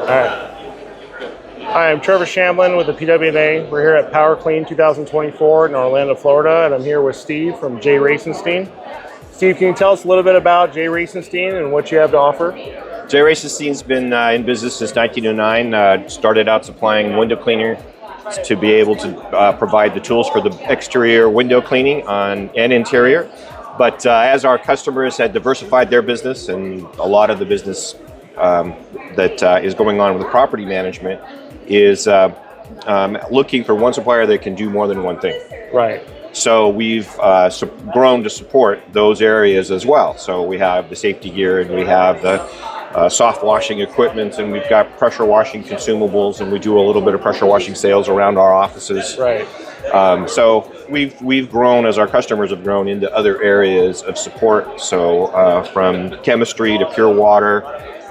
right. Hi, I'm Trevor Shamblin with the PWNA. We're here at Power Clean 2024 in Orlando, Florida, and I'm here with Steve from J Racenstein. Steve, can you tell us a little bit about J Racenstein and what you have to offer? J Racenstein's been in business since 1909. Started out supplying window cleaner to be able to provide the tools for the exterior window cleaning and interior. But as our customers had diversified their business, and a lot of the business that is going on with the property management is looking for one supplier that can do more than one thing. Right. So we've grown to support those areas as well. So we have the safety gear, and we have the soft washing equipment, and we've got pressure washing consumables, and we do a little bit of pressure washing sales around our offices. Right. So we've grown as our customers have grown into other areas of support. So from chemistry to pure water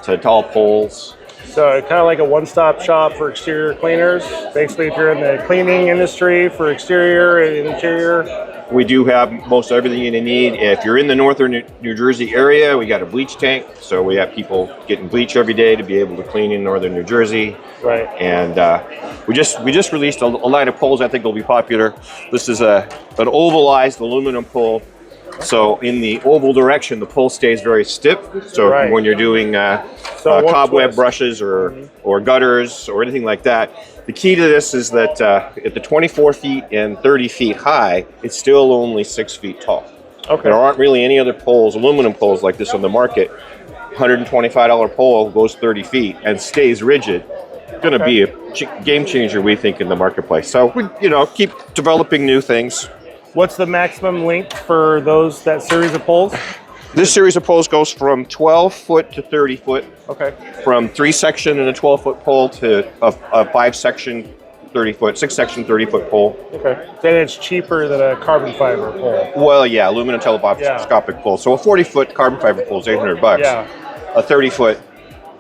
to tall poles. So kind of like a one-stop shop for exterior cleaners. Basically, if you're in the cleaning industry for exterior and interior. We do have most everything you need. If you're in the northern New Jersey area, we got a bleach tank. So we have people getting bleach every day to be able to clean in northern New Jersey. Right. And we just released a line of poles I think will be popular. This is an ovalized aluminum pole. So in the oval direction, the pole stays very stiff. So right. when you're doing cobweb brushes or gutters or anything like that, the key to this is that at the 24 feet and 30 feet high, it's still only 6 feet tall. Okay. There aren't really any other poles, aluminum poles like this on the market. $125 pole goes 30 feet and stays rigid. It's going to be a game changer, we think, in the marketplace. So we, keep developing new things. What's the maximum length for that series of poles? This series of poles goes from 12 foot to 30 foot. Okay. From 3-section and a 12-foot pole to a 5-section 30-foot, 6-section 30-foot pole. Okay. Then it's cheaper than a carbon fiber pole. Well, yeah, aluminum telescopic pole. So a 40-foot carbon fiber pole is $800. Yeah. A 30-foot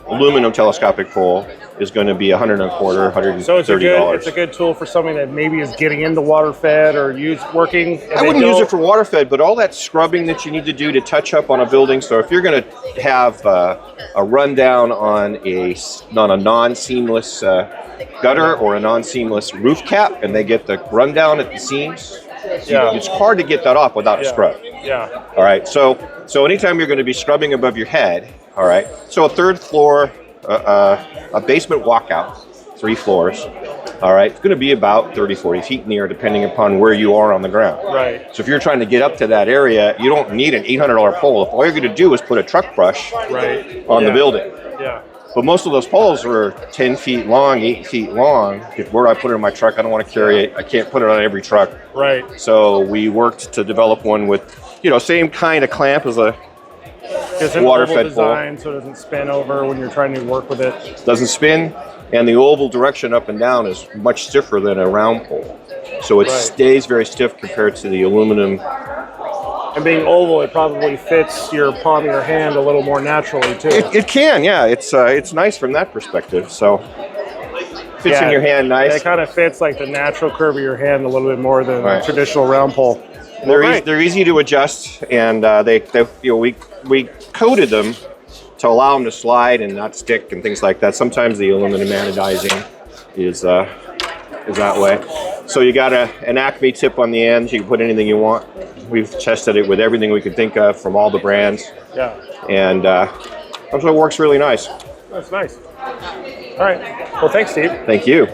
aluminum telescopic pole is going to be $125, $130. So it's a good tool for somebody that maybe is getting into water fed or working. I wouldn't use it for water fed, but all that scrubbing that you need to do to touch up on a building. So if you're going to have a rundown on a non-seamless gutter or a non-seamless roof cap, and they get the rundown at the seams, it's hard to get that off without a scrub. Yeah. All right. So anytime you're going to be scrubbing above your head, all right. So a third floor. A basement walkout, 3 floors, all right, it's going to be about 30, 40 feet in the air, depending upon where you are on the ground. Right. So if you're trying to get up to that area, you don't need an $800 pole. If all you're going to do is put a truck brush on the building. Yeah. But most of those poles are 10 feet long, 8 feet long. Where do I put it in my truck? I don't want to carry it. I can't put it on every truck. Right. So we worked to develop one with, same kind of clamp as a water-fed design, pole. so it doesn't spin over when you're trying to work with it. Doesn't spin, and the oval direction up and down is much stiffer than a round pole. So it stays very stiff compared to the aluminum. And being oval, it probably fits your palm of your hand a little more naturally too. It can, yeah. It's nice from that perspective. So fits in your hand nice. It kind of fits like the natural curve of your hand a little bit more than a traditional round pole. They're easy to adjust, and we coated them to allow them to slide and not stick and things like that. Sometimes the aluminum anodizing is that way. So you got an Acme tip on the end. You can put anything you want. We've tested it with everything we could think of from all the brands. Yeah. And so it works really nice. That's nice. All right. Well, thanks, Steve. Thank you.